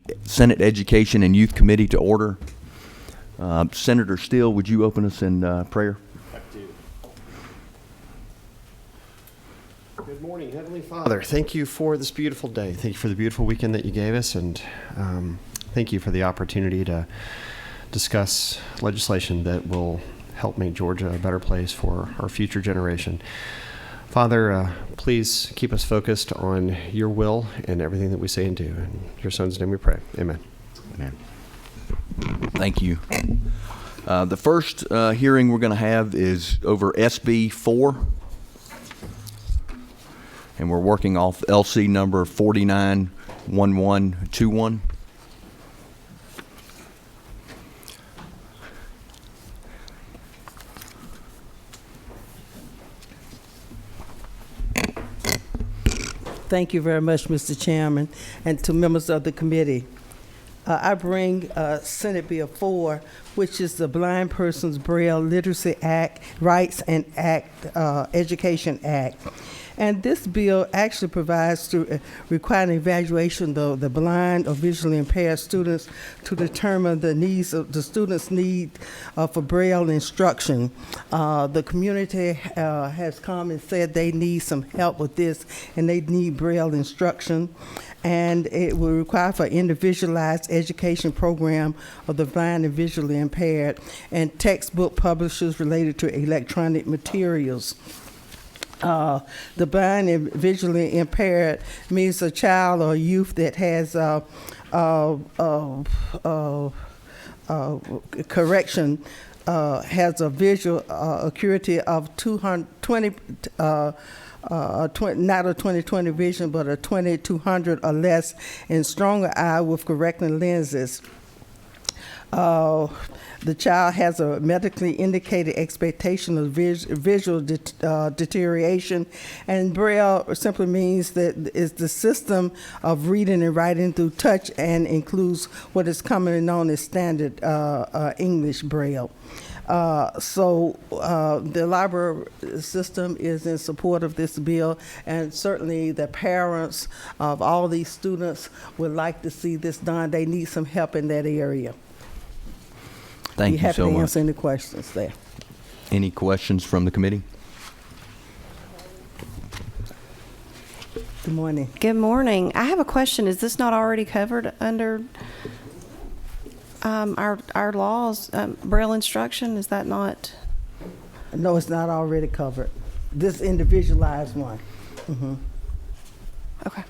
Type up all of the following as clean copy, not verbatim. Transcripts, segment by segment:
the Senate Education and Youth Committee to order. Senator Steele, would you open us in prayer? Good morning, Heavenly Father. Thank you for this beautiful day. Thank you for the beautiful weekend that you gave us, and thank you for the opportunity to discuss legislation that will help make Georgia a better place for our future generation. Father, please keep us focused on your will and everything that we say and do. In your Son's name we pray. Amen. Amen. Thank you. The first hearing we're going to have is over SB 4. And we're working off LC number 491121. Thank you very much, Mr. Chairman, and to members of the committee. I bring Senate Bill 4, which is the Blind Persons Braille Literacy Act, Rights and Education Act. And this bill actually provides to require an evaluation of the blind or visually impaired students to determine the needs of the students' need for Braille instruction. The community has come and said they need some help with this, and they need Braille instruction. And it will require for individualized education program of the blind and visually impaired, and textbook publishers related to electronic materials. The blind and visually impaired means a child or youth that has correction has a visual acuity of 220, not a 20/20 vision, but a 20/200 or less, and stronger eye with correcting lenses. The child has a medically indicated expectation of visual deterioration, and Braille simply means that it's the system of reading and writing through touch and includes what is commonly known as standard English Braille. The library system is in support of this bill, and certainly the parents of all these students would like to see this done. They need some help in that area. Thank you so much. Be happy to answer any questions there. Any questions from the committee? Good morning. Good morning. I have a question. Is this not already covered under our laws, Braille instruction? Is that not? No, it's not already covered. This individualized one. Mm-hmm. Okay.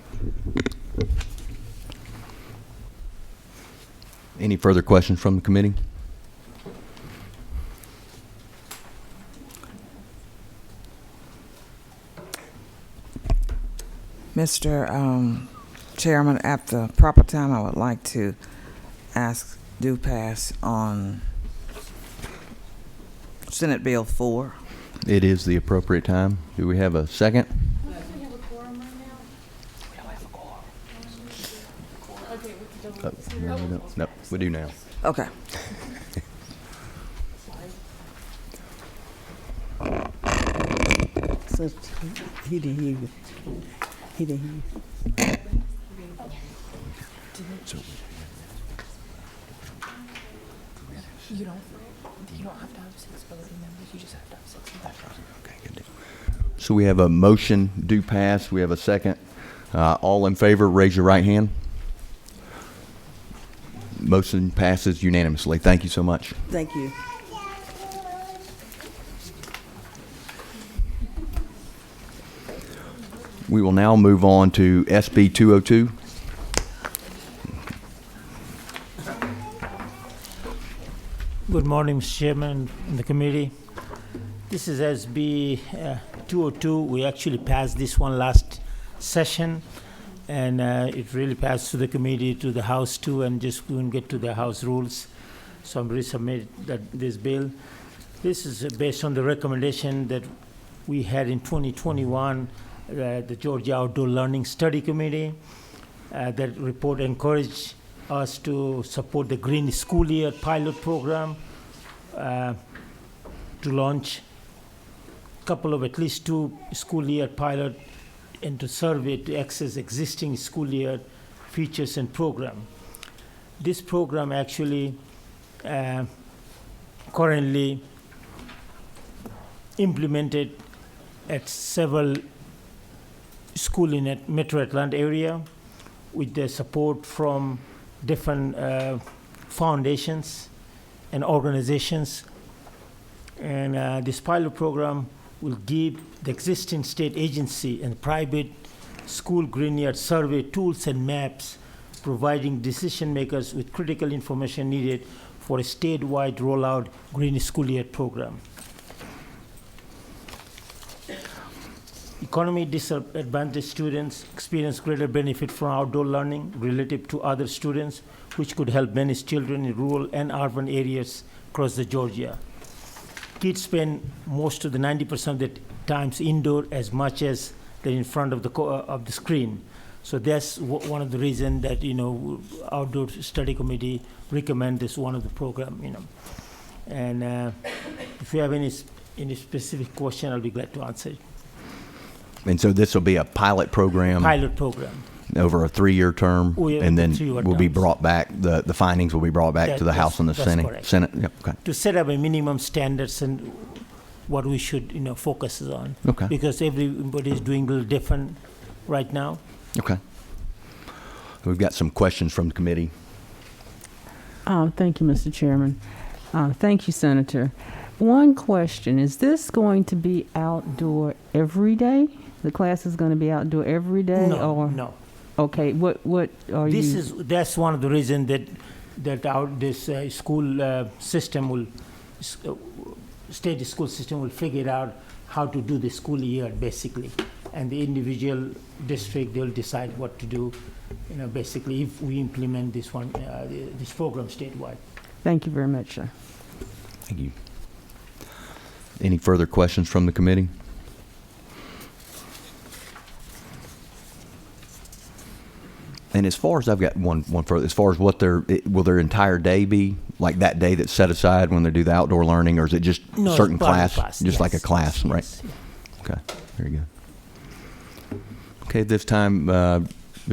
Any further questions from the committee? Mr. Chairman, at the proper time, I would like to ask do pass on Senate Bill 4. It is the appropriate time. Do we have a second? Do we have a quorum right now? We don't have a quorum. Okay, we can No, we do now. Okay. Since he didn't hear you. He didn't hear you. You don't have to have 6 voting members, you just have to have 6 members. Okay, good deal. So we have a motion do pass. We have a second. All in favor, raise your right hand. Motion passes unanimously. Thank you so much. Thank you. We will now move on to SB 202. Good morning, Mr. Chairman and the committee. This is SB 202. We actually passed this one last session, and it really passed to the committee, to the House too, and just couldn't get to the House rules. So I'm resubmit this bill. This is based on the recommendation that we had in 2021, the Georgia Outdoor Learning Study Committee. That report encouraged us to support the Green School Year pilot program, to launch a couple of at least 2 school year pilot and to survey to access existing school year features and program. this program actually currently implemented at several schools in the Metro Atlanta area with the support from different foundations and organizations. And this pilot program will give the existing state agency and private school Greenyard survey tools and maps, providing decision makers with critical information needed for a statewide rollout Green Schoolyard program. Economy disadvantaged students experience greater benefit from outdoor learning relative to other students, which could help many children in rural and urban areas across the Georgia. Kids spend most of the 90% of the times indoor as much as they're in front of the screen. So that's one of the reasons that outdoor study committee recommend this one of the program. And if you have any specific question, I'll be glad to answer it. And so this will be a pilot program Pilot program. over a 3-year term, Yeah, and then 3-year will be terms. brought back, the findings will be brought back to the House and the That's Senate. correct. Senate, yep, okay. To set up a minimum standards and what we should focus on. Okay. Because everybody is doing a little different right now. Okay. We've got some questions from the committee. Thank you, Mr. Chairman. Thank you, Senator. One question, is this going to be outdoor every day? The class is going to be outdoor every day? No. Okay, what are you? That's one of the reasons that this school system will, state school system will figure out how to do the school year basically, and the individual district they'll decide what to do, basically if we implement this one, this program statewide. Thank you very much, sir. Thank you. Any further questions from the committee? And as far as I've got one further, as far as what will their entire day be like that day that's set aside when they do the outdoor learning, or is it just No, certain it's part of class, the just like a yes, class, right? yes. Okay, very good. Okay, this time the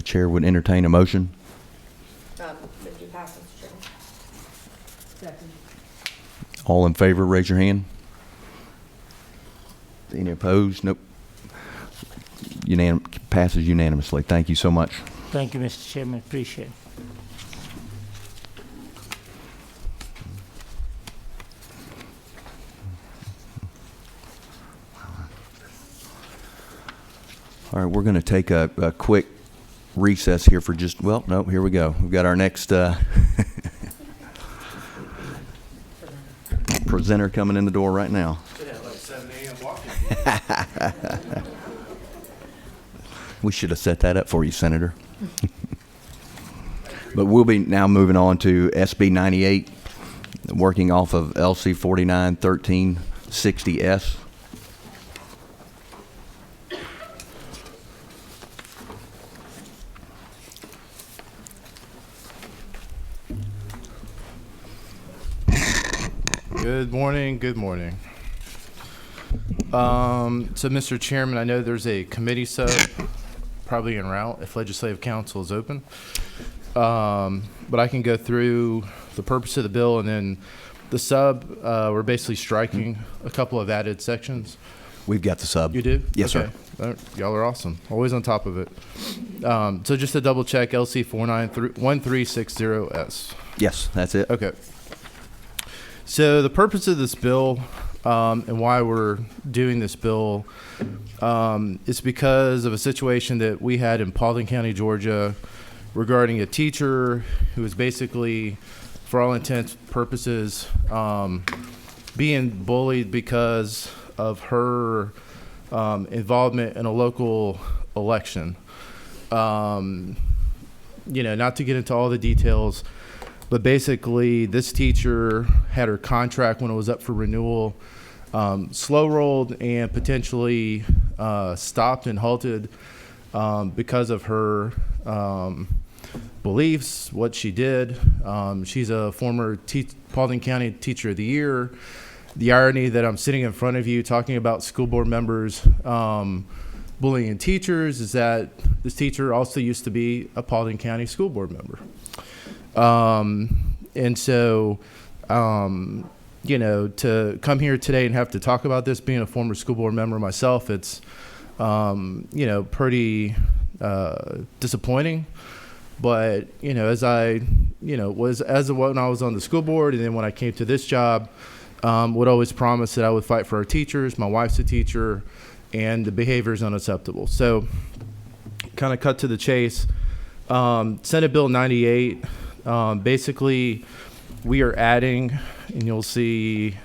chair would entertain a motion. All in favor, raise your hand. Any opposed? Nope. Passes unanimously. Thank you so much. Thank you, Mr. Chairman. Appreciate it. All right, we're going to take a quick recess here for just, well, no, here we go. We've got our next presenter coming in the door right now. We should have set that up for you, Senator. But we'll be now moving on to SB 98, working off of LC 491360S. Good morning. Good morning. So, Mr. Chairman, I know there's a committee sub probably en route if Legislative Council is open. But I can go through the purpose of the bill, and then the sub, we're basically striking a couple of added sections. We've got the sub. You do? Yes, okay. Sir. Y'all are awesome. Always on top of it. So just to double check, LC 491360S. Yes, that's it. Okay. So the purpose of this bill and why we're doing this bill is because of a situation that we had in Paulding County, Georgia, regarding a teacher who was basically, for all intents and purposes, being bullied because of her involvement in a local election. Not to get into all the details, but basically this teacher had her contract when it was up for renewal slow rolled and potentially stopped and halted because of her beliefs, what she did. She's a former Paulding County Teacher of the Year. The irony that I'm sitting in front of you talking about school board members bullying teachers is that this teacher also used to be a Paulding County school board member. And so, you know, to come here today and have to talk about this, being a former school board member myself, it's, you know, pretty disappointing. But, you know, as I, you know, when I was on the school board and then when I came to this job, would always promise that I would fight for our teachers. My wife's a teacher, and the behavior is unacceptable. So kind of cut to the chase. Senate Bill 98, basically we are adding, and you'll see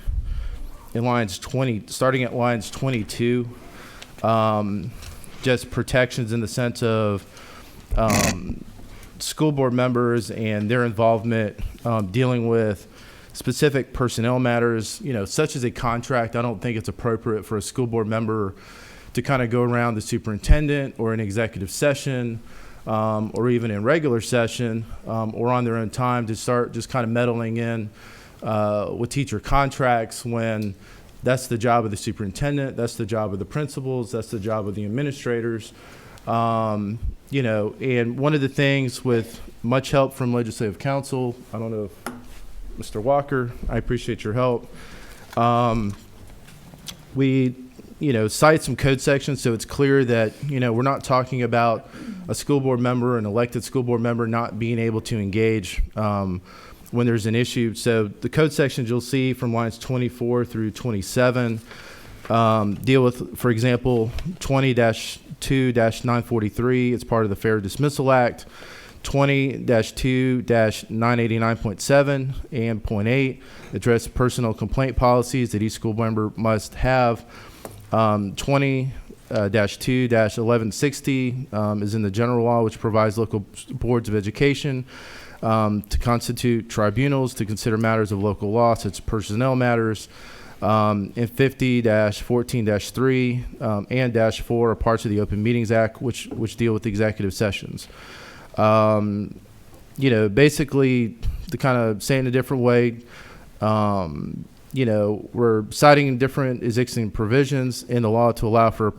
in lines 20, starting at lines 22, just protections in the sense of school board members and their involvement dealing with specific personnel matters, you know, such as a contract. I don't think it's appropriate for a school board member to kind of go around the superintendent or an executive session or even in regular session or on their own time to start just kind of meddling in with teacher contracts when that's the job of the superintendent, that's the job of the principals, that's the job of the administrators. You know, and one of the things with much help from legislative counsel, I don't know if Mr. Walker, I appreciate your help. We, you know, cite some code sections so it's clear that, you know, we're not talking about a school board member, an elected school board member not being able to engage when there's an issue. So the code sections you'll see from lines 24 through 27 deal with, for example, 20-2-943. It's part of the Fair Dismissal Act. 20-2-989.7 and .8 address personal complaint policies that each school member must have. 20-2-1160 is in the general law, which provides local boards of education to constitute tribunals to consider matters of local law, such as personnel matters. And 50-14-3 and -4 are parts of the Open Meetings Act, which deal with executive sessions. You know, basically, to kind of say in a different way, you know, we're citing different existing provisions in the law to allow for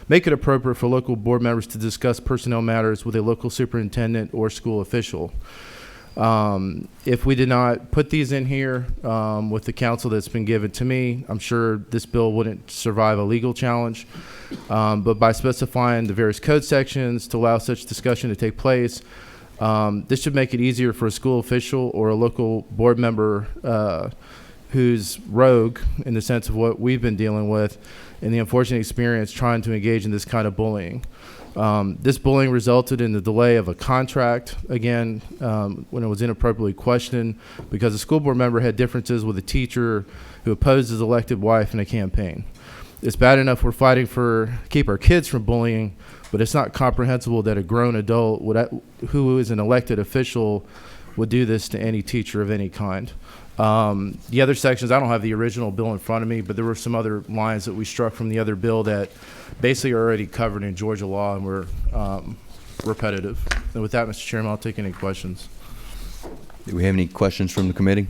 make it appropriate for local board members to discuss personnel matters with a local superintendent or school official. If we did not put these in here with the counsel that's been given to me, I'm sure this bill wouldn't survive a legal challenge. But by specifying the various code sections to allow such discussion to take place, this should make it easier for a school official or a local board member who's rogue in the sense of what we've been dealing with and the unfortunate experience trying to engage in this kind of bullying. This bullying resulted in the delay of a contract, again, when it was inappropriately questioned because a school board member had differences with a teacher who opposed his elected wife in a campaign. It's bad enough we're fighting to keep our kids from bullying, but it's not comprehensible that a grown adult who is an elected official would do this to any teacher of any kind. The other sections, I don't have the original bill in front of me, but there were some other lines that we struck from the other bill that basically are already covered in Georgia law and were repetitive. And with that, Mr. Chairman, I'll take any questions. Do we have any questions from the committee?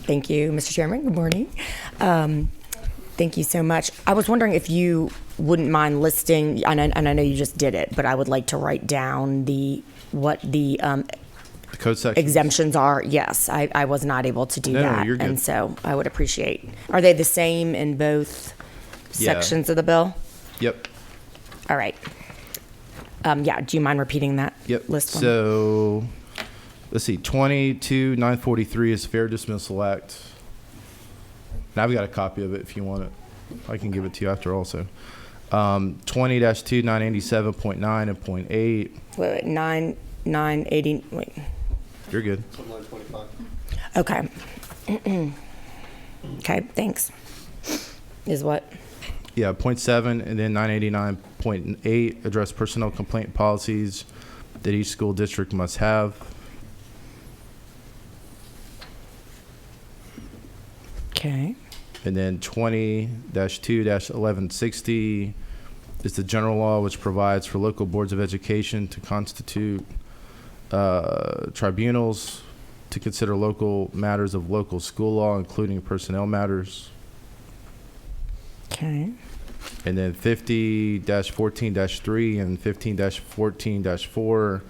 Thank you, Mr. Chairman. Good morning. Thank you so much. I was wondering if you wouldn't mind listing, and I know you just did it, but I would like to write down what the code section exemptions are. Yes, I was not able to do No, that, you're good. and so I would appreciate. Are they the same in both sections of the bill? Yep. All right. Yeah. Do you mind repeating that? Yep. List one? So let's see. 20-943 is Fair Dismissal Act. And I've got a copy of it if you want it. I can give it to you after also. 20-2-987.9 and .8. Wait, 980. Wait. You're good. Okay. Okay. Thanks. Is what? Yeah, .7 and then 989.8 address personnel complaint policies that each school district must have. Okay. And then 20-2-1160 is the general law, which provides for local boards of education to constitute tribunals to consider local matters of local school law, including personnel matters. Okay. And then 50-14-3 and 15-14-4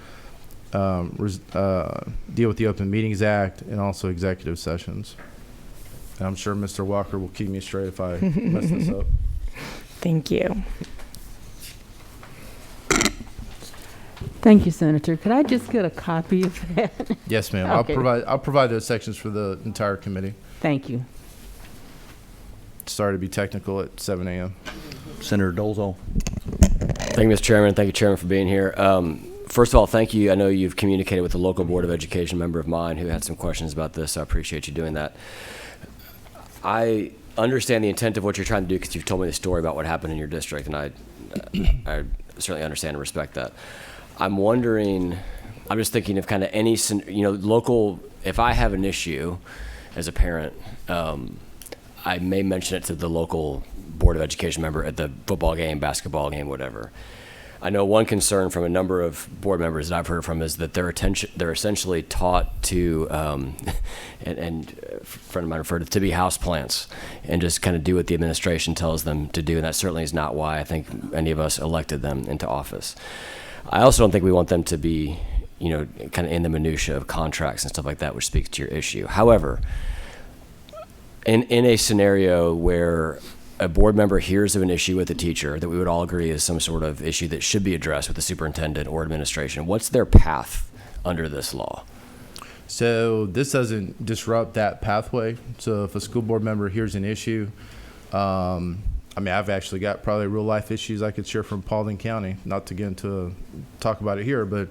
deal with the Open Meetings Act and also executive sessions. And I'm sure Mr. Walker will keep me straight if I mess this up. Thank you. Thank you, Senator. Could I just get a copy of that? Yes, ma'am. Okay. I'll provide those sections for the entire committee. Thank you. Sorry to be technical at 7 a.m. Senator Dolezal. Thank you, Mr. Chairman. Thank you, Chairman, for being here. First of all, thank you. I know you've communicated with the local Board of Education member of mine who had some questions about this. So I appreciate you doing that. I understand the intent of what you're trying to do because you've told me the story about what happened in your district, and I certainly understand and respect that. I'm wondering, I'm just thinking of kind of any, local, if I have an issue as a parent, I may mention it to the local Board of Education member at the football game, basketball game, whatever. I know one concern from a number of board members that I've heard from is that they're essentially taught to, and a friend of mine referred to be houseplants and just kind of do what the administration tells them to do. And that certainly is not why I think any of us elected them into office. I also don't think we want them to be, kind of in the minutia of contracts and stuff like that, which speaks to your issue. However, in a scenario where a board member hears of an issue with a teacher that we would all agree is some sort of issue that should be addressed with the superintendent or administration, what's their path under this law? So this doesn't disrupt that pathway. So if a school board member hears an issue, I've actually got probably real life issues I could share from Paulding County, not to get into talk about it here, but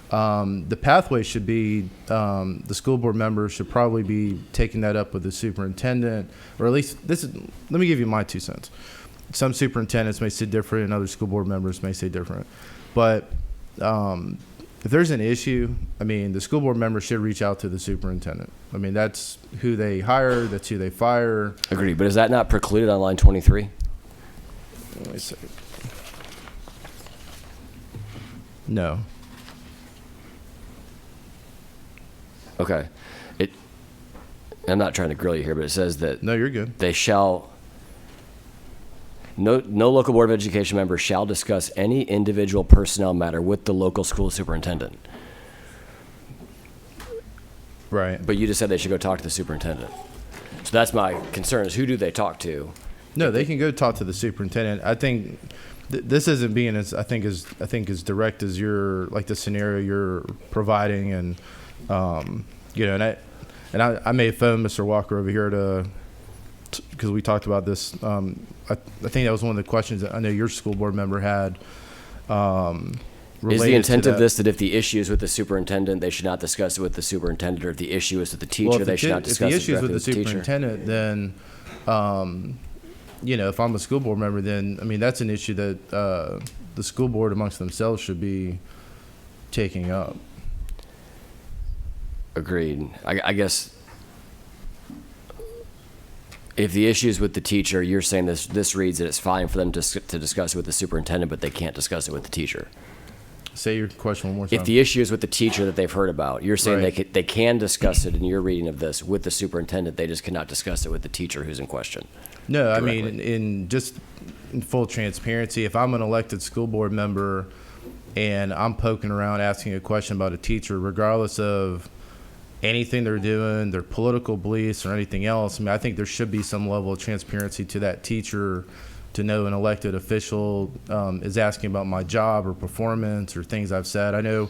the pathway should be the school board member should probably be taking that up with the superintendent, or at least let me give you my 2 cents. Some superintendents may say different and other school board members may say different. But if there's an issue, the school board member should reach out to the superintendent. That's who they hire, that's who they fire. Agreed, but is that not precluded on line 23? Let me see. No. Okay. I'm not trying to grill you here, but it says that No, you're good. they shall, no local Board of Education member shall discuss any individual personnel matter with the local school superintendent. Right. But you just said they should go talk to the superintendent. So that's my concern, is who do they talk to? No, they can go talk to the superintendent. I think this isn't being as direct as the scenario you're providing, and I may have phoned Mr. Walker over here because we talked about this. I think that was one of the questions that I know your school board member had. Is the intent of this that if the issue is with the superintendent, they should not discuss it with the superintendent, or if the issue is with the teacher, they should not discuss it directly with the teacher? If the issue is with the superintendent, then, if I'm a school board member, then, that's an issue that the school board amongst themselves should be taking up. Agreed. I guess if the issue is with the teacher, you're saying this reads that it's fine for them to discuss it with the superintendent, but they can't discuss it with the teacher. Say your question one more time. If the issue is with the teacher that they've heard about, you're saying Right. they can discuss it in your reading of this with the superintendent, they just cannot discuss it with the teacher who's in question. No, directly. in full transparency, if I'm an elected school board member and I'm poking around asking a question about a teacher, regardless of anything they're doing, their political beliefs or anything else, I think there should be some level of transparency to that teacher to know an elected official is asking about my job or performance or things I've said. I know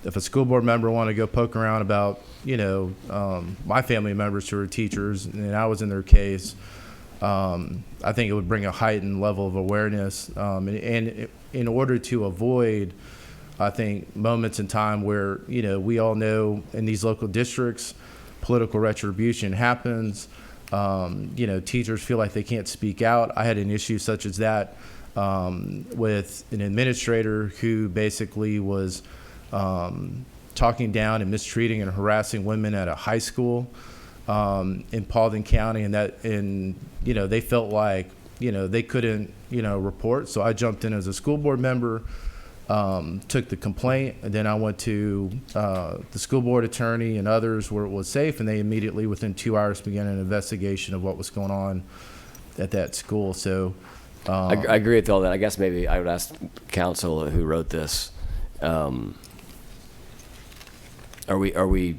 if a school board member want to go poke around about, my family members who are teachers and I was in their case, I think it would bring a heightened level of awareness. And in order to avoid, I think, moments in time where, we all know in these local districts, political retribution happens. Teachers feel like they can't speak out. I had an issue such as that with an administrator who basically was talking down and mistreating and harassing women at a high school in Paulding County, and they felt like they couldn't report. So I jumped in as a school board member, took the complaint, and then I went to the school board attorney and others where it was safe, and they immediately, within 2 hours, began an investigation of what was going on at that school. So I agree with all that. I guess maybe I would ask council who wrote this. Are we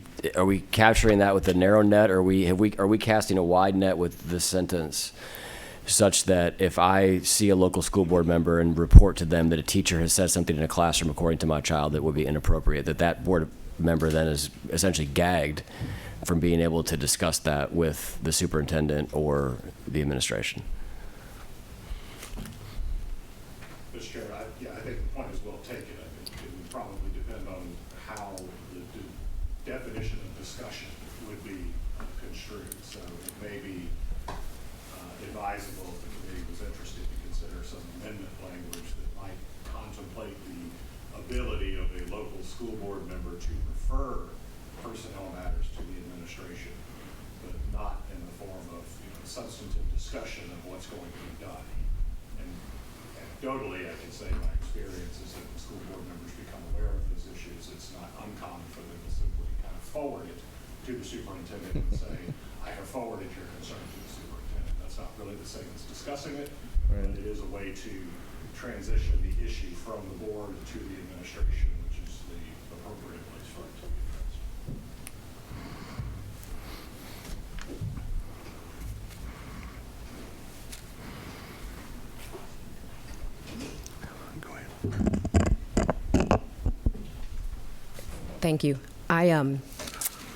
capturing that with a narrow net, or are we casting a wide net with this sentence, such that if I see a local school board member and report to them that a teacher has said something in a classroom according to my child that would be inappropriate, that board member then is essentially gagged from being able to discuss that with the superintendent or the administration? Mr. Chair, I think the point is well taken. I think it would probably depend on how the definition of discussion would be construed. So it may be advisable if the committee was interested to consider some amendment language that might contemplate the ability of a local school board member to refer personnel matters to the administration, but not in the form of substantive discussion of what's going to be done. And anecdotally, I can say my experience is that when school board members become aware of those issues, it's not uncommon for them to simply kind of forward it to the superintendent and say, I have forwarded your concern to the superintendent. That's not really the same as discussing it, but it is a way to transition the issue from the board to the administration, which is the appropriate place for it to be addressed. Thank you. I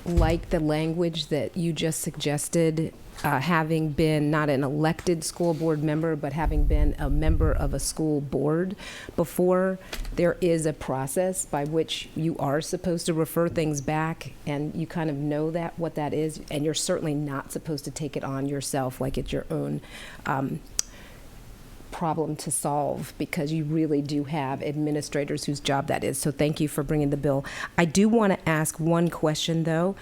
like the language that you just suggested, having been not an elected school board member, but having been a member of a school board before. There is a process by which you are supposed to refer things back, and you kind of know what that is, and you're certainly not supposed to take it on yourself like it's your own problem to solve, because you really do have administrators whose job that is. So thank you for bringing the bill. I do want to ask one question, though,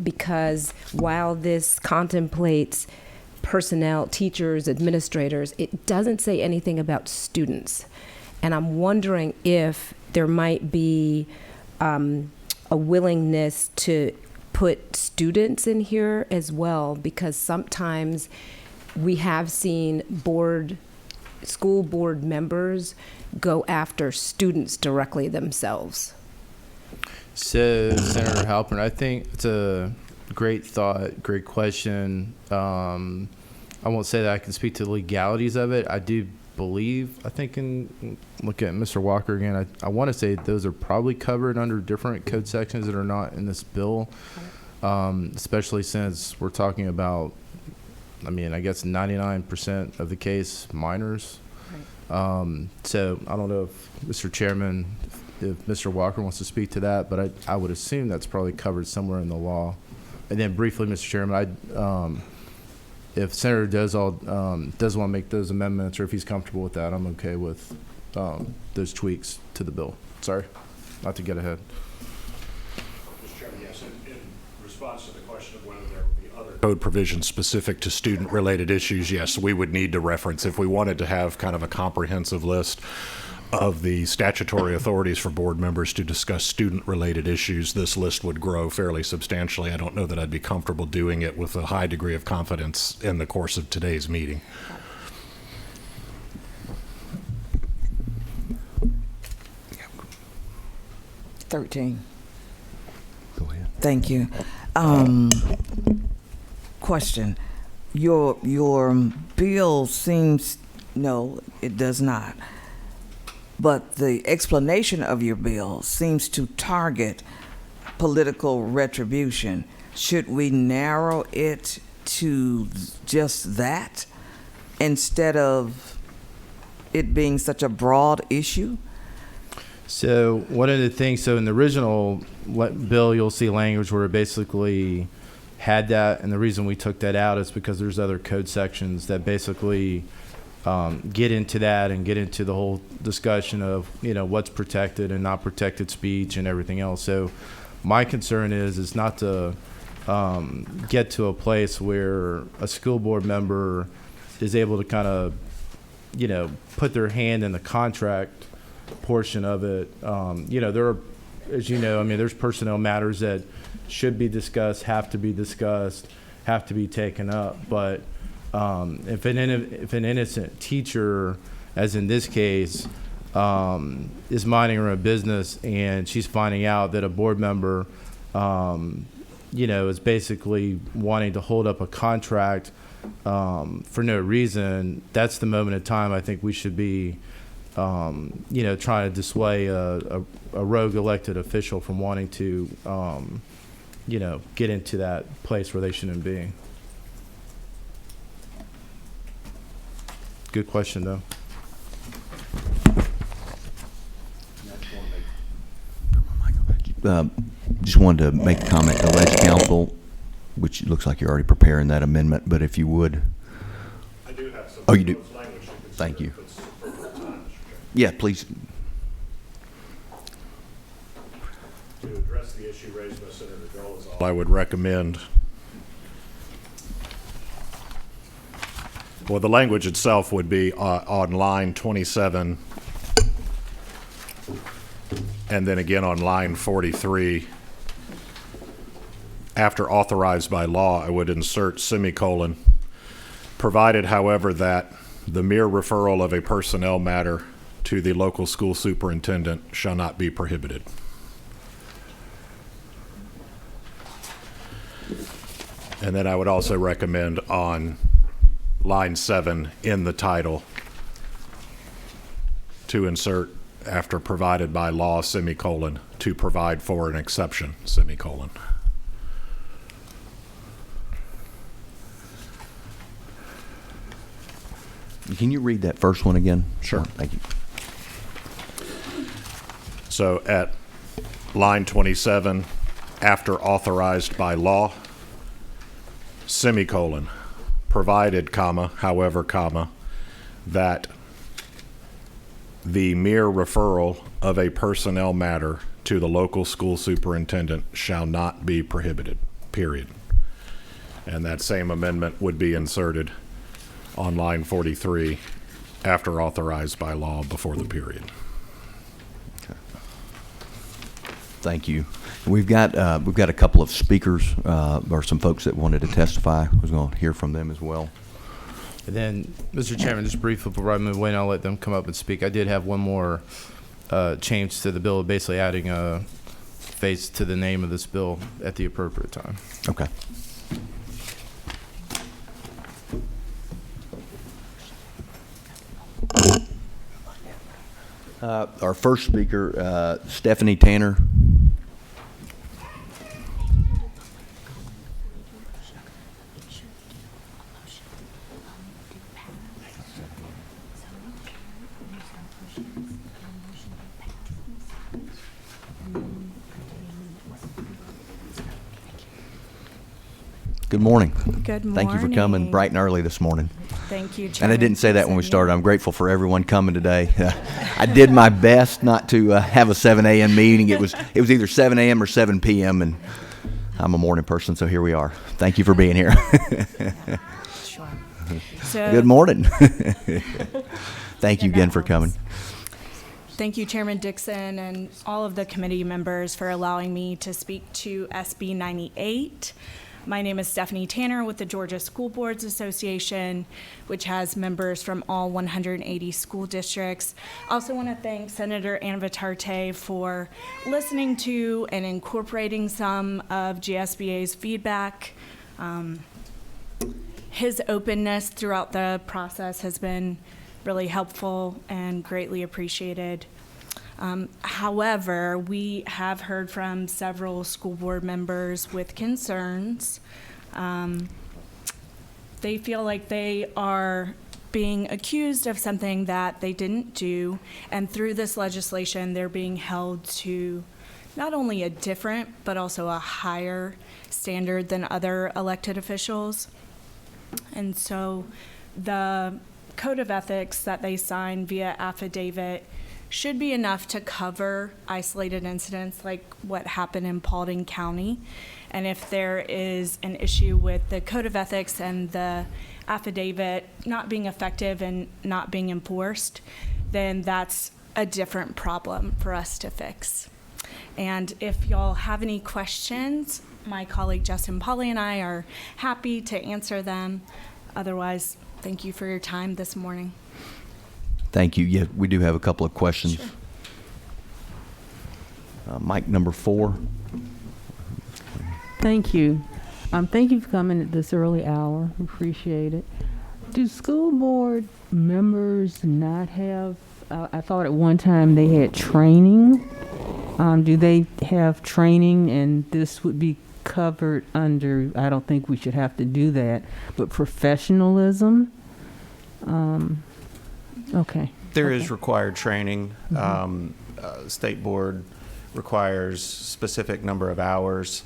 because while this contemplates personnel, teachers, administrators, it doesn't say anything about students. And I'm wondering if there might be a willingness to put students in here as well, because sometimes we have seen school board members go after students directly themselves. So, Senator Halpern, I think it's a great thought, great question. I won't say that I can speak to the legalities of it. I do believe, I think, look at Mr. Walker again, I want to say those are probably covered under different code sections that are not in this bill, especially since we're talking about, I mean, I guess 99% of the case minors. Right. So I don't know if Mr. Chairman, if Mr. Walker wants to speak to that, but I would assume that's probably covered somewhere in the law. And then briefly, Mr. Chairman, if Senator Dozal does want to make those amendments, or if he's comfortable with that, I'm okay with those tweaks to the bill. Sorry, not to get ahead. Mr. Chairman, yes, in response to the question of whether there would be other code provisions specific to student-related issues, yes, we would need to reference, if we wanted to have kind of a comprehensive list of the statutory authorities for board members to discuss student-related issues, this list would grow fairly substantially. I don't know that I'd be comfortable doing it with a high degree of confidence in the course of today's meeting. Go ahead. Thank you. Question. Your bill seems, no, it does not. But the explanation of your bill seems to target political retribution. Should we narrow it to just that instead of it being such a broad issue? So one of the things, so in the original bill, you'll see language where it basically had that, and the reason we took that out is because there's other code sections that basically get into that and get into the whole discussion of, you know, what's protected and not protected speech and everything else. So my concern is not to get to a place where a school board member is able to kind of, you know, put their hand in the contract portion of it. You know, there are, as you know, I mean, there's personnel matters that should be discussed, have to be discussed, have to be taken up. But If an innocent teacher, as in this case, is minding her own business and she's finding out that a board member, is basically wanting to hold up a contract for no reason, that's the moment in time I think we should be, trying to dissuade a rogue elected official from wanting to, get into that place where they shouldn't be. Good question, though. Just wanted to make a comment to Ledge Council, which looks like you're already preparing that amendment, but if you would. I do have some. Oh, you do? Language to consider Thank you. if it's appropriate time, Mr. Chairman. Yeah, please. To address the issue raised by Senator Dolezal, I would recommend, well, the language itself would be on line 27, and then again on line 43. After authorized by law, I would insert semicolon, provided, however, that the mere referral of a personnel matter to the local school superintendent shall not be prohibited. And then I would also recommend on line 7 in the title to insert after provided by law, semicolon, to provide for an exception, semicolon. Can you read that first one again? Sure. Thank you. So at line 27, after authorized by law, semicolon, provided, comma, however, comma, that the mere referral of a personnel matter to the local school superintendent shall not be prohibited, period. And that same amendment would be inserted on line 43 after authorized by law before the period. Thank you. We've got a couple of speakers or some folks that wanted to testify. I was going to hear from them as well. And then, Mr. Chairman, just briefly before I move away, and I'll let them come up and speak. I did have one more change to the bill, basically adding a face to the name of this bill at the appropriate time. Okay. Our first speaker, Stephanie Tanner. Good morning. Good morning. Thank you for coming bright and early this morning. Thank you, And I Chairman didn't say that when we Dixon. started. I'm grateful for everyone coming today. I did my best not to have a 7 a.m. meeting. It was either 7 a.m. or 7 p.m. and I'm a morning person, so here we are. Thank you for being here. Sure. So, Good morning. Thank you again for coming. thank you, Chairman Dixon, and all of the committee members for allowing me to speak to SB 98. My name is Stephanie Tanner with the Georgia School Boards Association, which has members from all 180 school districts. I also want to thank Senator Ann Vitarte for listening to and incorporating some of GSBA's feedback. His openness throughout the process has been really helpful and greatly appreciated. However, we have heard from several school board members with concerns. They feel like they are being accused of something that they didn't do, and through this legislation, they're being held to not only a different, but also a higher standard than other elected officials. And so the code of ethics that they sign via affidavit should be enough to cover isolated incidents like what happened in Paulding County. And if there is an issue with the code of ethics and the affidavit not being effective and not being enforced, then that's a different problem for us to fix. And if y'all have any questions, my colleague Justin Polly and I are happy to answer them. Otherwise, thank you for your time this morning. Thank you. Yeah, we do have a couple of questions. Sure. Mic number 4. Thank you. Thank you for coming at this early hour. Appreciate it. Do school board members not have, I thought at one time they had training. Do they have training, and this would be covered under, I don't think we should have to do that, but professionalism? Okay. There is required training. State board requires specific number of hours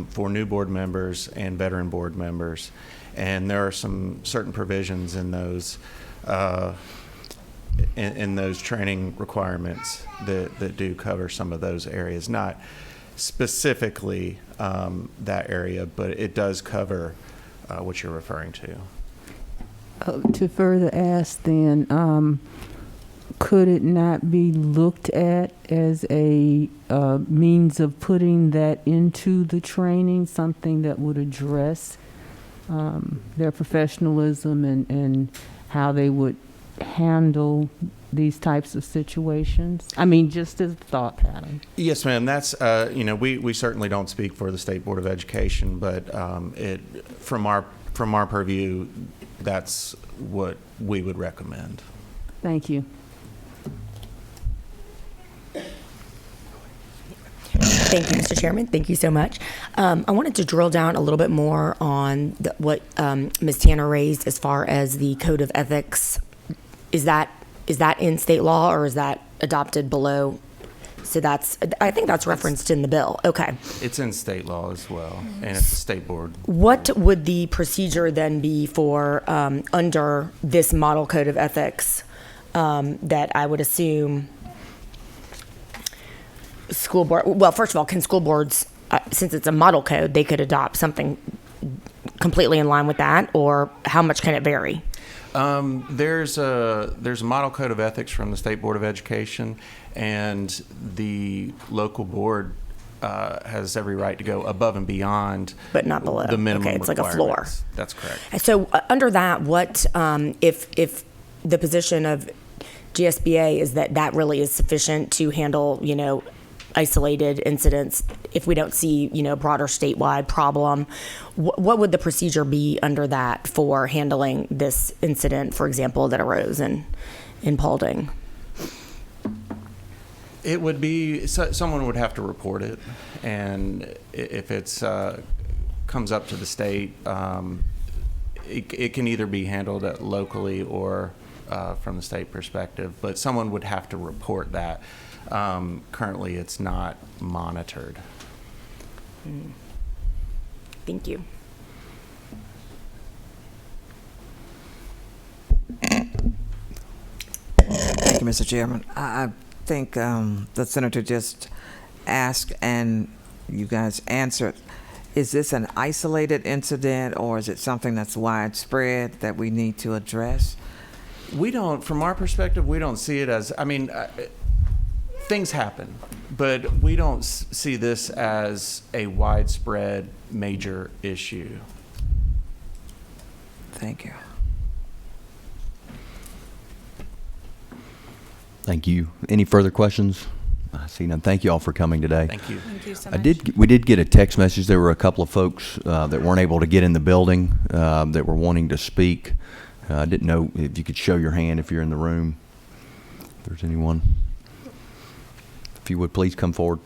for new board members and veteran board members. And there are some certain provisions in those in those training requirements that do cover some of those areas. Not specifically that area, but it does cover what you're referring to. To further ask then, could it not be looked at as a means of putting that into the training, something that would address their professionalism and how they would handle these types of situations? I mean, just as a thought pattern. Yes, ma'am. That's, we certainly don't speak for the State Board of Education, but from our purview, that's what we would recommend. Thank you. Thank you, Mr. Chairman. Thank you so much. I wanted to drill down a little bit more on what Ms. Tanner raised as far as the Code of Ethics. Is that in state law, or is that adopted below? So I think that's referenced in the bill. Okay. It's in state law as well, and it's a state board. What would the procedure then be for under this model Code of Ethics that I would assume school board, well, first of all, can school boards, since it's a model code, they could adopt something completely in line with that, or how much can it vary? There's a model code of ethics from the State Board of Education, and the local board has every right to go above and beyond, but not below. The minimum. Okay, it's like a floor. That's correct. So under that, what if the position of GSBA is that really is sufficient to handle, isolated incidents, if we don't see, broader statewide problem, what would the procedure be under that for handling this incident, for example, that arose in Paulding? It would be, someone would have to report it, and if it's comes up to the state, it can either be handled locally or from the state perspective, but someone would have to report that. Currently, it's not monitored. Thank you. Thank you, Mr. Chairman. I think the senator just asked and you guys answered. Is this an isolated incident, or is it something that's widespread that we need to address? We don't, from our perspective, we don't see it as, things happen, but we don't see this as a widespread major issue. Thank you. Thank you. Any further questions? I see none. Thank you all for coming today. Thank you. Thank you so much. We did get a text message. There were a couple of folks that weren't able to get in the building that were wanting to speak. I didn't know if you could show your hand if you're in the room. If there's anyone. If you would please come forward.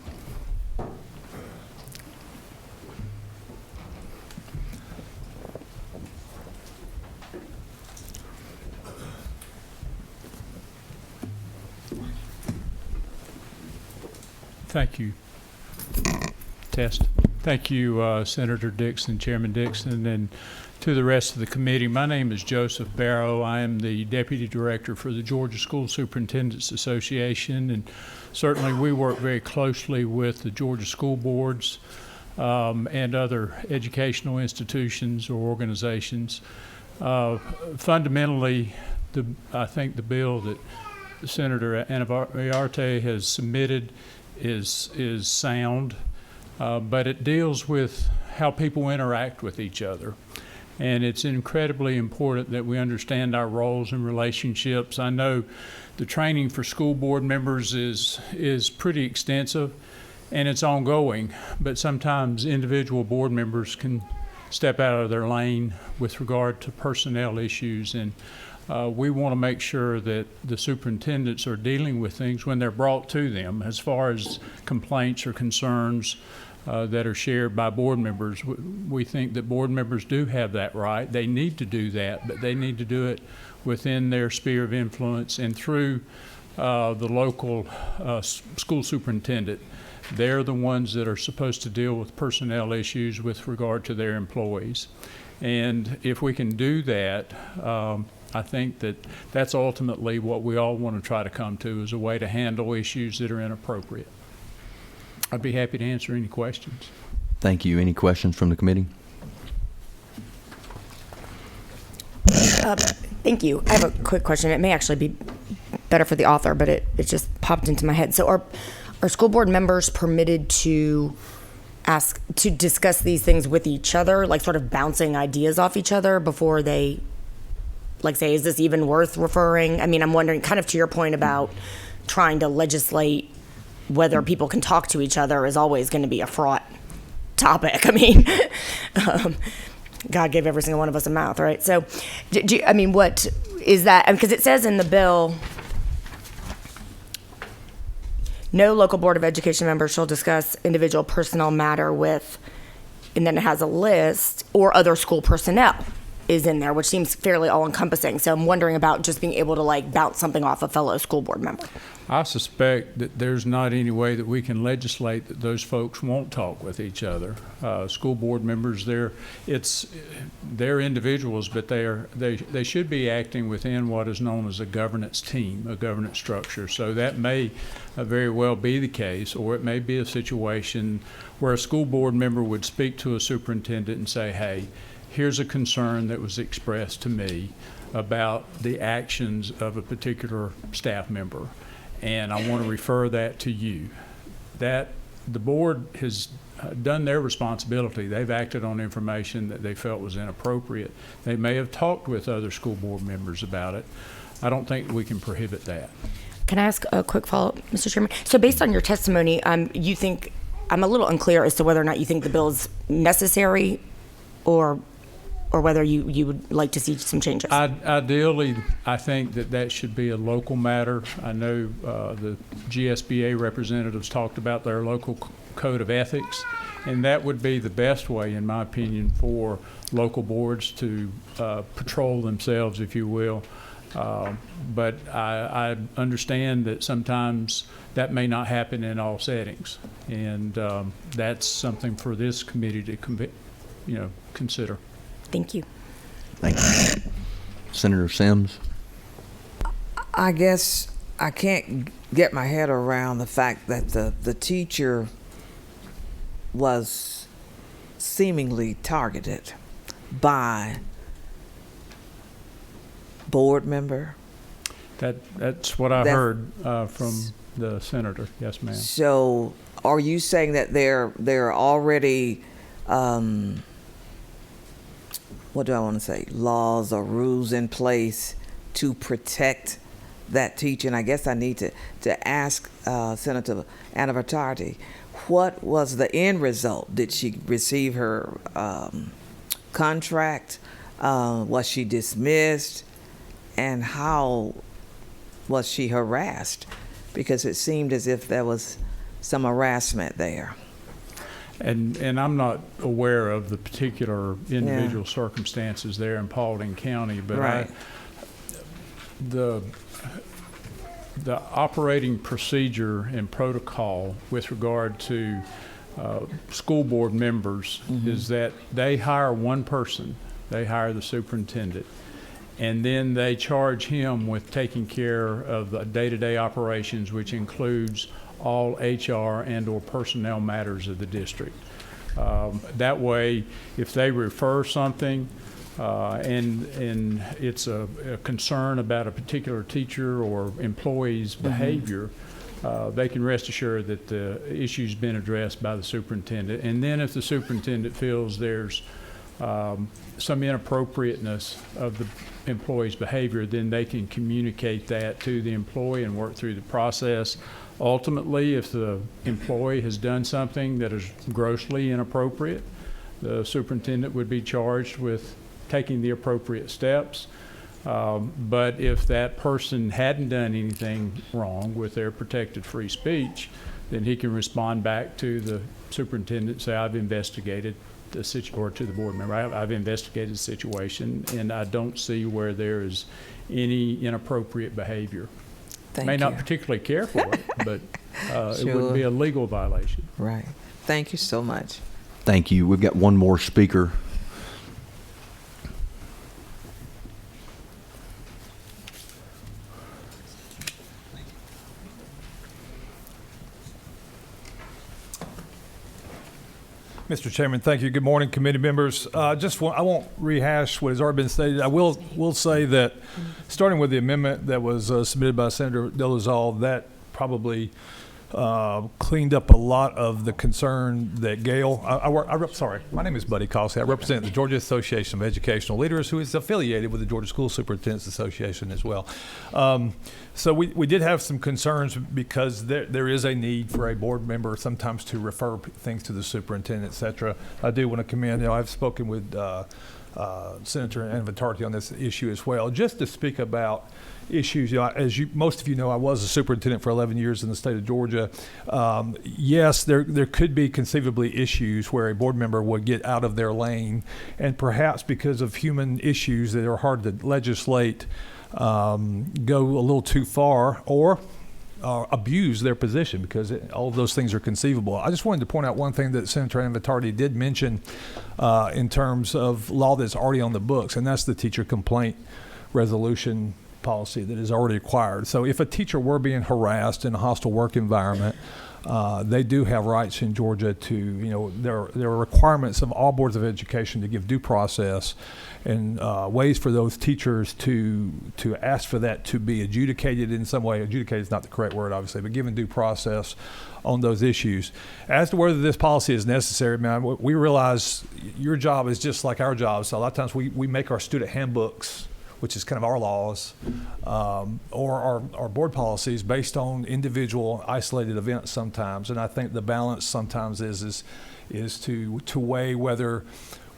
Thank you. Test. Thank you, Senator Dixon, Chairman Dixon, and to the rest of the committee. My name is Joseph Barrow. I am the Deputy Director for the Georgia School Superintendents Association, and certainly we work very closely with the Georgia school boards and other educational institutions or organizations. Fundamentally, I think the bill that Senator Anaviarte has submitted is sound, but it deals with how people interact with each other. And it's incredibly important that we understand our roles and relationships. I know the training for school board members is pretty extensive and it's ongoing, but sometimes individual board members can step out of their lane with regard to personnel issues, and we want to make sure that the superintendents are dealing with things when they're brought to them as far as complaints or concerns that are shared by board members. We think that board members do have that right. They need to do that, but they need to do it within their sphere of influence and through the local school superintendent. They're the ones that are supposed to deal with personnel issues with regard to their employees. And if we can do that, I think that that's ultimately what we all want to try to come to, is a way to handle issues that are inappropriate. I'd be happy to answer any questions. Thank you. Any questions from the committee? Thank you. I have a quick question. It may actually be better for the author, but it just popped into my head. So are school board members permitted to discuss these things with each other, like sort of bouncing ideas off each other before they, like, say, is this even worth referring? I mean, I'm wondering, kind of to your point about trying to legislate whether people can talk to each other is always going to be a fraught topic. I mean, God gave every single one of us a mouth, right? So, what is that? Because it says in the bill, no local board of education member shall discuss individual personnel matter with, and then it has a list, or other school personnel is in there, which seems fairly all-encompassing. So I'm wondering about just being able to, like, bounce something off a fellow school board member. I suspect that there's not any way that we can legislate that those folks won't talk with each other. School board members, they're individuals, but they should be acting within what is known as a governance team, a governance structure. So that may very well be the case, or it may be a situation where a school board member would speak to a superintendent and say, hey, here's a concern that was expressed to me about the actions of a particular staff member, and I want to refer that to you. That the board has done their responsibility. They've acted on information that they felt was inappropriate. They may have talked with other school board members about it. I don't think we can prohibit that. Can I ask a quick follow-up, Mr. Chairman? So based on your testimony, you think, I'm a little unclear as to whether or not you think the bill is necessary or whether you would like to see some changes. Ideally, I think that should be a local matter. I know the GSBA representatives talked about their local code of ethics, and that would be the best way, in my opinion, for local boards to patrol themselves, if you will. But I understand that sometimes that may not happen in all settings, and that's something for this committee to consider. Thank you. Thank you. Senator Sims? I guess I can't get my head around the fact that the teacher was seemingly targeted by board member. That's what I heard from the senator. Yes, ma'am. So are you saying that there are already what do I want to say, laws or rules in place to protect that teacher? And I guess I need to ask Senator Anna Vittardi, what was the end result? Did she receive her contract? Was she dismissed? And how was she harassed? Because it seemed as if there was some harassment there. And I'm not aware of the particular individual circumstances there in Paulding County, but right. The operating procedure and protocol with regard to school board members is that they hire one person. They hire the superintendent, and then they charge him with taking care of the day-to-day operations, which includes all HR and or personnel matters of the district. That way, if they refer something and it's a concern about a particular teacher or employee's behavior, they can rest assured that the issue's been addressed by the superintendent. And then if the superintendent feels there's some inappropriateness of the employee's behavior, then they can communicate that to the employee and work through the process. Ultimately, if the employee has done something that is grossly inappropriate, the superintendent would be charged with taking the appropriate steps. But if that person hadn't done anything wrong with their protected free speech, then he can respond back to the superintendent and say, I've investigated the situation, or to the board member, I've investigated the situation, and I don't see where there is any inappropriate behavior. May not particularly care for it, but it wouldn't be a legal violation. Right. Thank you so much. Thank you. We've got one more speaker. Mr. Chairman, thank you. Good morning, committee members. I won't rehash what has already been stated. I will say that starting with the amendment that was submitted by Senator Dolezal, that probably cleaned up a lot of the concern that Gail, sorry, my name is Buddy Cossie. I represent the Georgia Association of Educational Leaders, who is affiliated with the Georgia School Superintendents Association as well. So we did have some concerns because there is a need for a board member sometimes to refer things to the superintendent, et cetera. I do want to commend, I've spoken with Senator Anvitarty on this issue as well, just to speak about issues. As most of you know, I was a superintendent for 11 years in the state of Georgia. Yes, there could be conceivably issues where a board member would get out of their lane, and perhaps because of human issues that are hard to legislate, go a little too far, or abuse their position, because all of those things are conceivable. I just wanted to point out one thing that Senator Anvitarty did mention in terms of law that's already on the books, and that's the teacher complaint resolution policy that is already required. So if a teacher were being harassed in a hostile work environment, they do have rights in Georgia to, there are requirements of all boards of education to give due process and ways for those teachers to ask for that to be adjudicated in some way. Adjudicated is not the correct word, obviously, but given due process on those issues. As to whether this policy is necessary, man, we realize your job is just like our job. So a lot of times we make our student handbooks, which is kind of our laws, or our board policies based on individual isolated events sometimes. And I think the balance sometimes is to weigh whether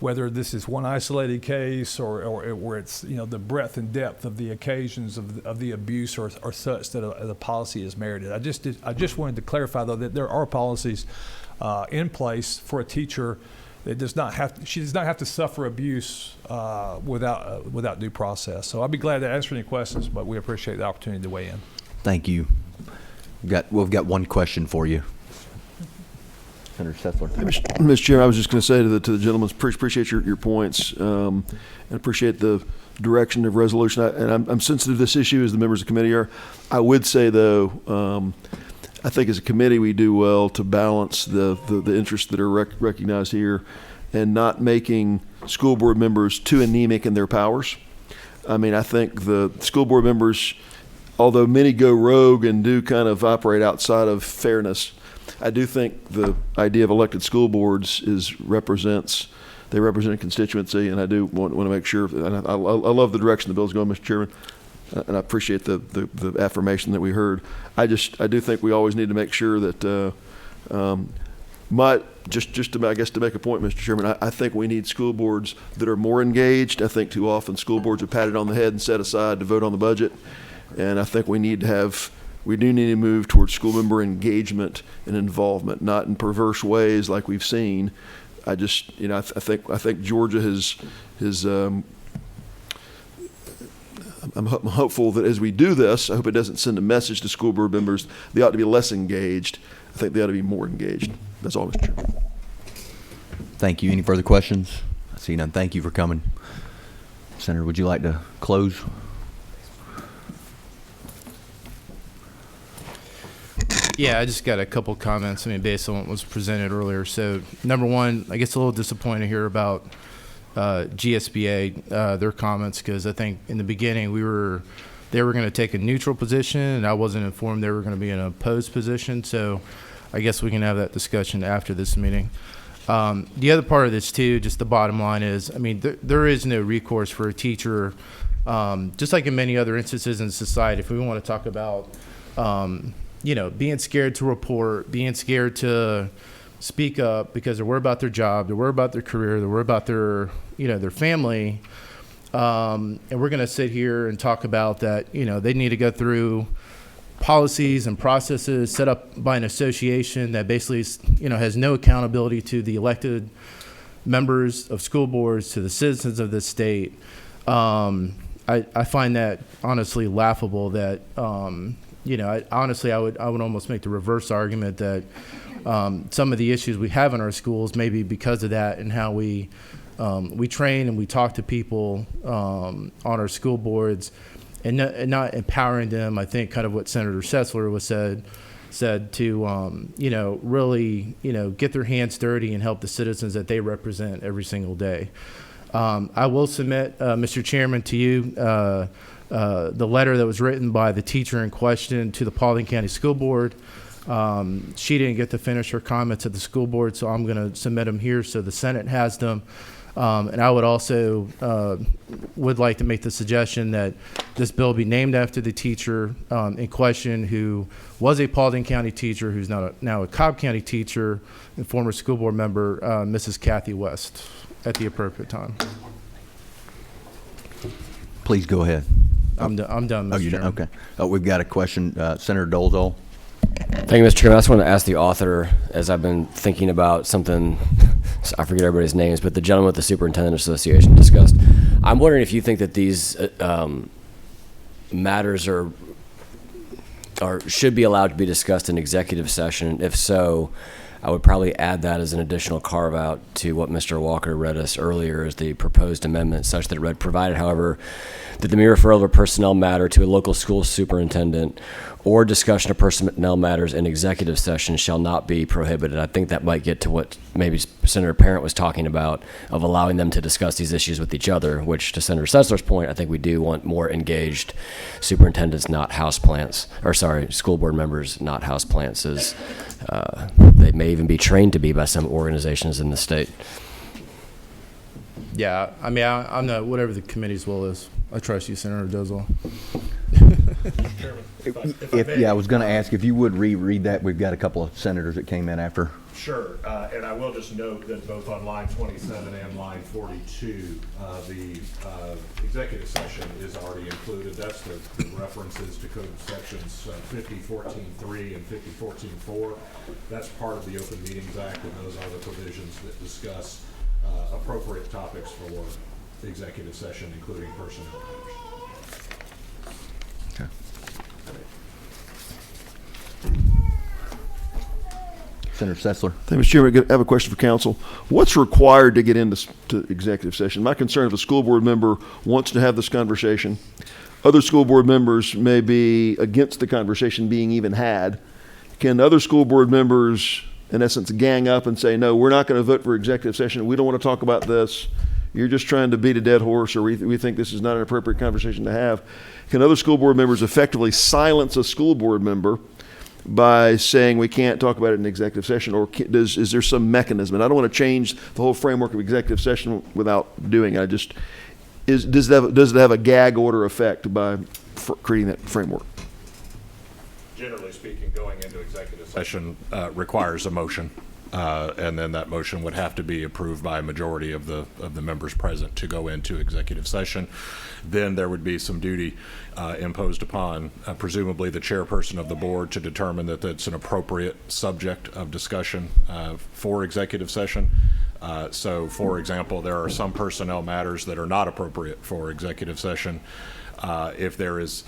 this is one isolated case or where it's, the breadth and depth of the occasions of the abuse are such that a policy is merited. I just wanted to clarify, though, that there are policies in place for a teacher that she does not have to suffer abuse without due process. So I'll be glad to answer any questions, but we appreciate the opportunity to weigh in. Thank you. We've got one question for you. Senator Sethler. Mr. Chair, I was just going to say to the gentleman, appreciate your points and appreciate the direction of resolution. I'm sensitive to this issue, as the members of the committee are. I would say, though, I think as a committee we do well to balance the interests that are recognized here and not making school board members too anemic in their powers. I mean, I think the school board members, although many go rogue and do kind of operate outside of fairness, I do think the idea of elected school boards represent a constituency, and I do want to make sure, and I love the direction the bill's going, Mr. Chairman, and I appreciate the affirmation that we heard. I do think we always need to make sure that to make a point, Mr. Chairman, I think we need school boards that are more engaged. I think too often school boards are patted on the head and set aside to vote on the budget, and I think we do need to move towards school member engagement and involvement, not in perverse ways like we've seen. I think Georgia has I'm hopeful that as we do this, I hope it doesn't send a message to school board members they ought to be less engaged. I think they ought to be more engaged. That's all, Mr. Chairman. Thank you. Any further questions? I see none. Thank you for coming. Senator, would you like to close? Yeah, I just got a couple comments, based on what was presented earlier. So, number one, I guess a little disappointed here about GSBA, their comments, because I think in the beginning they were going to take a neutral position, and I wasn't informed they were going to be in an opposed position. So I guess we can have that discussion after this meeting. The other part of this too, just the bottom line is, I mean, there is no recourse for a teacher, just like in many other instances in society. If we want to talk about, being scared to report, being scared to speak up because they're worried about their job, they're worried about their career, they're worried about their family, and we're going to sit here and talk about that, they need to go through policies and processes set up by an association that basically, has no accountability to the elected members of school boards, to the citizens of this state. I find that honestly laughable. That I would almost make the reverse argument that some of the issues we have in our schools may be because of that, and how we train and we talk to people on our school boards. And not empowering them. I think kind of what Senator Sessler was said to really get their hands dirty and help the citizens that they represent every single day. I will submit, Mr. Chairman, to you the letter that was written by the teacher in question to the Paulding County School Board. She didn't get to finish her comments at the school board, so I'm going to submit them here so the Senate has them. And I would also would like to make the suggestion that this bill be named after the teacher in question, who was a Paulding County teacher, who's now a Cobb County teacher, and former school board member, Mrs. Kathy West, at the appropriate time. Please go ahead. I'm done, Mr. Oh, you Chairman. Okay. We've got a question. Senator Dolezal. Thank you, Mr. Chairman. I just wanted to ask the author, as I've been thinking about something, I forget everybody's names, but the gentleman with the Superintendent Association discussed. I'm wondering if you think that these matters should be allowed to be discussed in executive session. If so, I would probably add that as an additional carve out to what Mr. Walker read us earlier as the proposed amendment, such that it read, provided, however, that the mere referral of a personnel matter to a local school superintendent or discussion of personnel matters in executive session shall not be prohibited. I think that might get to what maybe Senator Parent was talking about, of allowing them to discuss these issues with each other, which, to Senator Sessler's point, I think we do want more engaged superintendents, not houseplants, or sorry, school board members, not houseplants, as they may even be trained to be by some organizations in the state. Yeah, I mean, I'm not, whatever the committee's will is. I trust you, Senator Dolezal. I was going to ask if you would reread that. We've got a couple of senators that came in after. Sure, and I will just note that both on line 27 and line 42, the executive session is already included. That's the references to code sections 5014.3 and 5014.4. That's part of the Open Meetings Act, and those are the provisions that discuss appropriate topics for the executive session, including personnel matters. Okay. Senator Sessler. Thank you, Mr. Chairman. I have a question for council. What's required to get into executive session? My concern, if a school board member wants to have this conversation, other school board members may be against the conversation being even had. Can other school board members, in essence, gang up and say, no, we're not going to vote for executive session. We don't want to talk about this. You're just trying to beat a dead horse, or we think this is not an appropriate conversation to have. Can other school board members effectively silence a school board member by saying we can't talk about it in executive session, or is there some mechanism? And I don't want to change the whole framework of executive session without doing it. Does it have a gag order effect by creating that framework? Generally speaking, going into executive session requires a motion, and then that motion would have to be approved by a majority of the members present to go into executive session. Then there would be some duty imposed upon presumably the chairperson of the board to determine that that's an appropriate subject of discussion for executive session. So, for example, there are some personnel matters that are not appropriate for executive session. If there is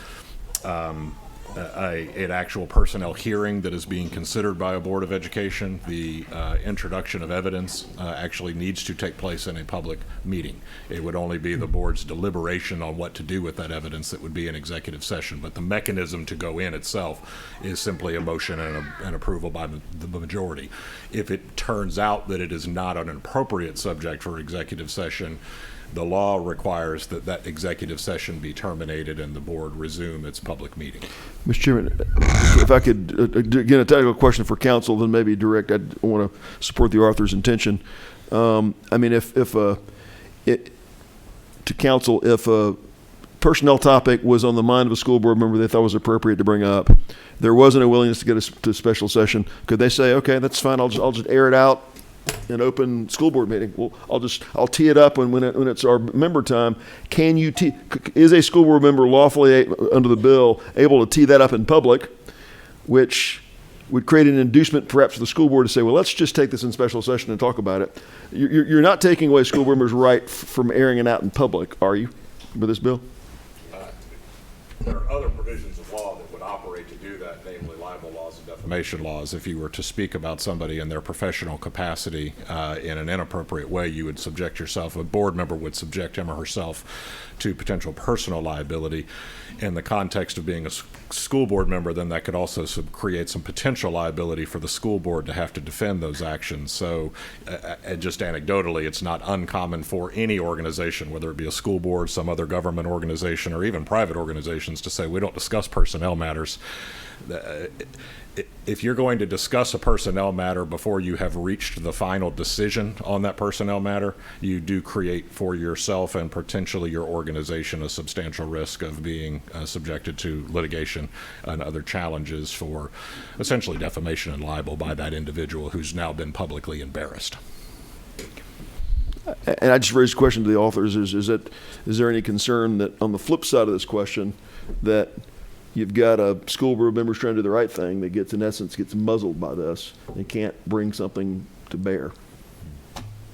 an actual personnel hearing that is being considered by a Board of Education, the introduction of evidence actually needs to take place in a public meeting. It would only be the board's deliberation on what to do with that evidence that would be an executive session. But the mechanism to go in itself is simply a motion and an approval by the majority. If it turns out that it is not an appropriate subject for executive session, the law requires that that executive session be terminated and the board resume its public meeting. Mr. Chairman, if I could, again, a technical question for council, then maybe direct, I want to support the author's intention. I mean, to council, if a personnel topic was on the mind of a school board member they thought was appropriate to bring up, there wasn't a willingness to get to special session, could they say, okay, that's fine, I'll just air it out in open school board meeting? Well, I'll tee it up when it's our member time. Is a school board member lawfully under the bill able to tee that up in public, which would create an inducement perhaps for the school board to say, well, let's just take this in special session and talk about it. You're not taking away school board members' right from airing it out in public, are you, with this bill? There are other provisions of law that would operate to do that, namely libel laws and defamation laws. If you were to speak about somebody in their professional capacity in an inappropriate way, you would subject yourself, a board member would subject him or herself to potential personal liability. In the context of being a school board member, then that could also create some potential liability for the school board to have to defend those actions. So just anecdotally, it's not uncommon for any organization, whether it be a school board, some other government organization, or even private organizations, to say we don't discuss personnel matters. If you're going to discuss a personnel matter before you have reached the final decision on that personnel matter, you do create for yourself and potentially your organization a substantial risk of being subjected to litigation and other challenges for essentially defamation and libel by that individual who's now been publicly embarrassed. And I just raised a question to the authors, is there any concern that on the flip side of this question, that you've got a school board member trying to do the right thing that gets, in essence, gets muzzled by this and can't bring something to bear?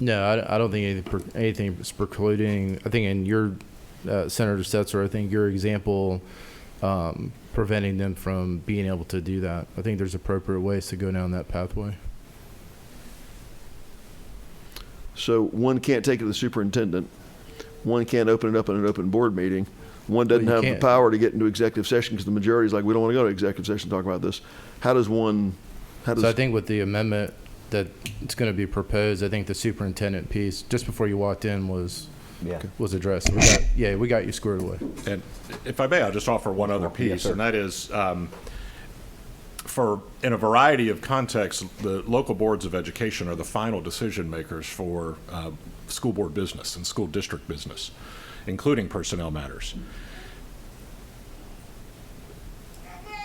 No, I don't think anything is precluding. I think in your, Senator Stetzer, I think your example preventing them from being able to do that. I think there's appropriate ways to go down that pathway. So one can't take it to the superintendent. One can't open it up in an open board meeting. One doesn't have the power to get into executive session because the majority is like, we don't want to go to executive session to talk about this. So I think with the amendment that it's going to be proposed, I think the superintendent piece, just before you walked in, was addressed. We got you squared away. And if I may, I'll just offer one other piece, and that is, in a variety of contexts, the local boards of education are the final decision makers for school board business and school district business, including personnel matters.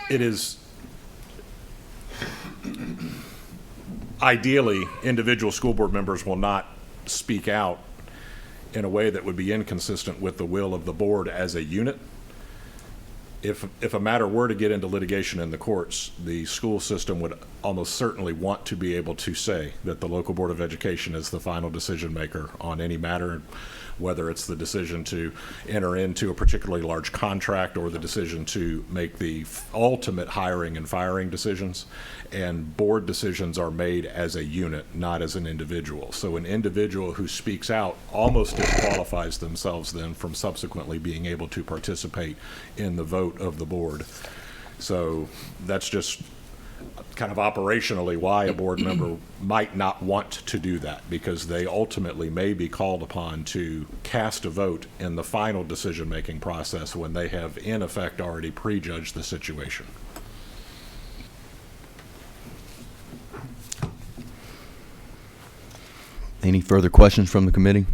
It is ideally, individual school board members will not speak out in a way that would be inconsistent with the will of the board as a unit. If a matter were to get into litigation in the courts, the school system would almost certainly want to be able to say that the local board of education is the final decision maker on any matter, whether it's the decision to enter into a particularly large contract or the decision to make the ultimate hiring and firing decisions. And board decisions are made as a unit, not as an individual. So an individual who speaks out almost disqualifies themselves then from subsequently being able to participate in the vote of the board. So that's just kind of operationally why a board member might not want to do that, because they ultimately may be called upon to cast a vote in the final decision-making process when they have in effect already prejudged the situation. Any further questions from the committee?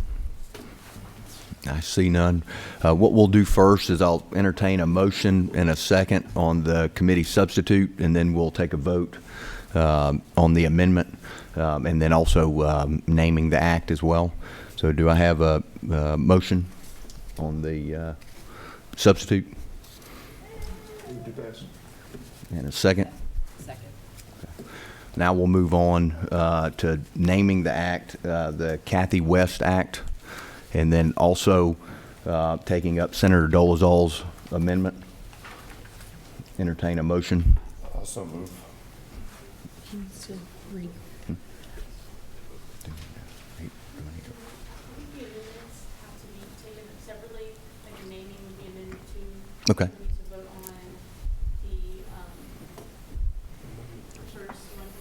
I see none. What we'll do first is I'll entertain a motion and a second on the committee substitute, and then we'll take a vote on the amendment, and then also naming the act as well. So do I have a motion on the substitute? And a second? Second. Now we'll move on to naming the act, the Kathy West Act, and then also taking up Senator Dolezal's amendment. Entertain a motion. Also move. Okay.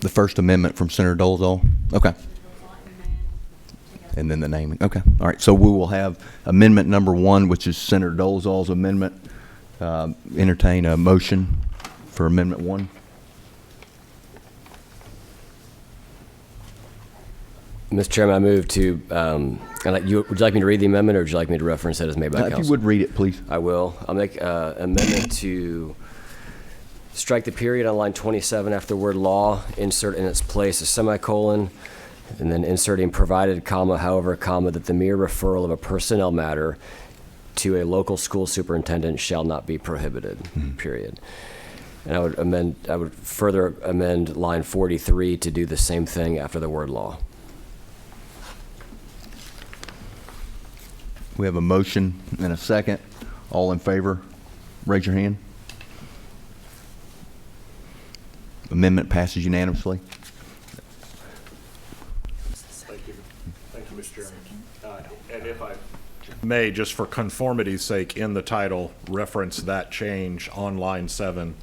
The First Amendment from Senator Dolezal. Okay. And then the naming. Okay. All right. So we will have amendment number 1, which is Senator Dolezal's amendment. Entertain a motion for amendment 1. Mr. Chairman, I move to, would you like me to read the amendment, or would you like me to reference it as made by council? If you would read it, please. I will. I'll make amendment to strike the period on line 27 after the word law, insert in its place a semicolon, and then inserting provided, comma, however, comma, that the mere referral of a personnel matter to a local school superintendent shall not be prohibited, period. And I would further amend line 43 to do the same thing after the word law. We have a motion and a second. All in favor, raise your hand. Amendment passes unanimously. Thank you. Thank you, Mr. Chairman. And if I may, just for conformity's sake, in the title, reference that change on line 7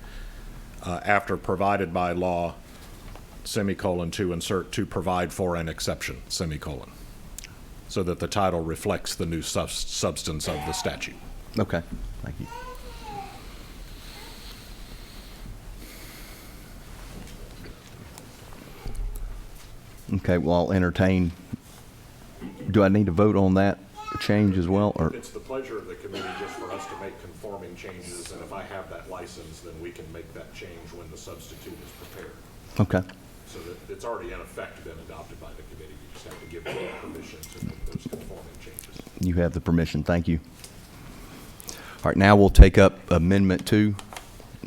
after provided by law, semicolon, to insert to provide for an exception, semicolon, so that the title reflects the new substance of the statute. Okay. Thank you. Okay, well, I'll entertain. Do I need to vote on that change as well, or? It's the pleasure of the committee just for us to make conforming changes, and if I have that license, then we can make that change when the substitute is prepared. Okay. So that it's already in effect been adopted by the committee. You just have to give them permission to make those conforming changes. You have the permission. Thank you. All right, now we'll take up Amendment 2,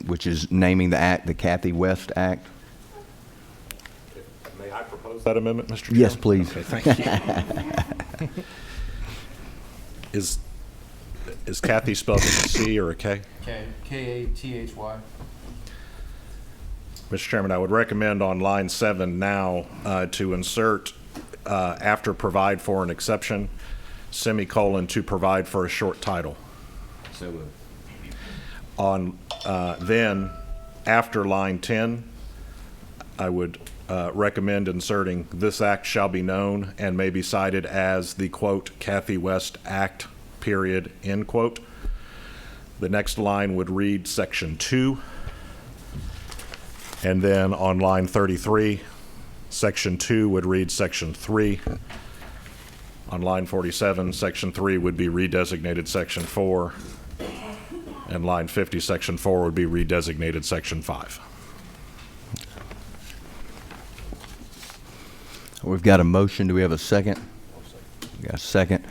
which is naming the act, the Kathy West Act. May I propose that amendment, Mr. Chairman? Yes, please. Okay, thank you. Is Kathy spelled with a C or a K? K-A-T-H-Y. Mr. Chairman, I would recommend on line 7 now to insert after provide for an exception, semicolon, to provide for a short title. So moved. On then, after line 10, I would recommend inserting this act shall be known and may be cited as the, quote, Kathy West Act, period, end quote. The next line would read section 2. And then on line 33, section 2 would read section 3. On line 47, section 3 would be redesignated section 4. And line 50, section 4 would be redesignated section 5. We've got a motion. Do we have a second? We got a second.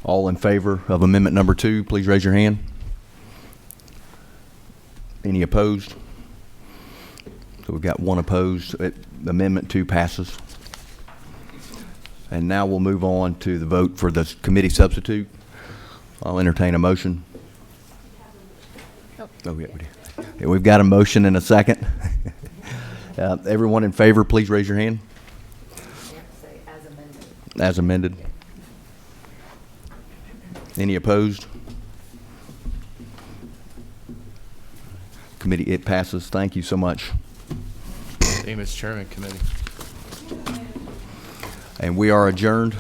All in favor of amendment number 2, please raise your hand. Any opposed? So we've got 1 opposed. Amendment 2 passes. And now we'll move on to the vote for the committee substitute. I'll entertain a motion. Oh, yeah, we do. Yeah, we've got a motion and a second. Everyone in favor, please raise your hand. As amended. Any opposed? Committee, it passes. Thank you so much. Thank you, Mr. Chairman, committee. And we are adjourned.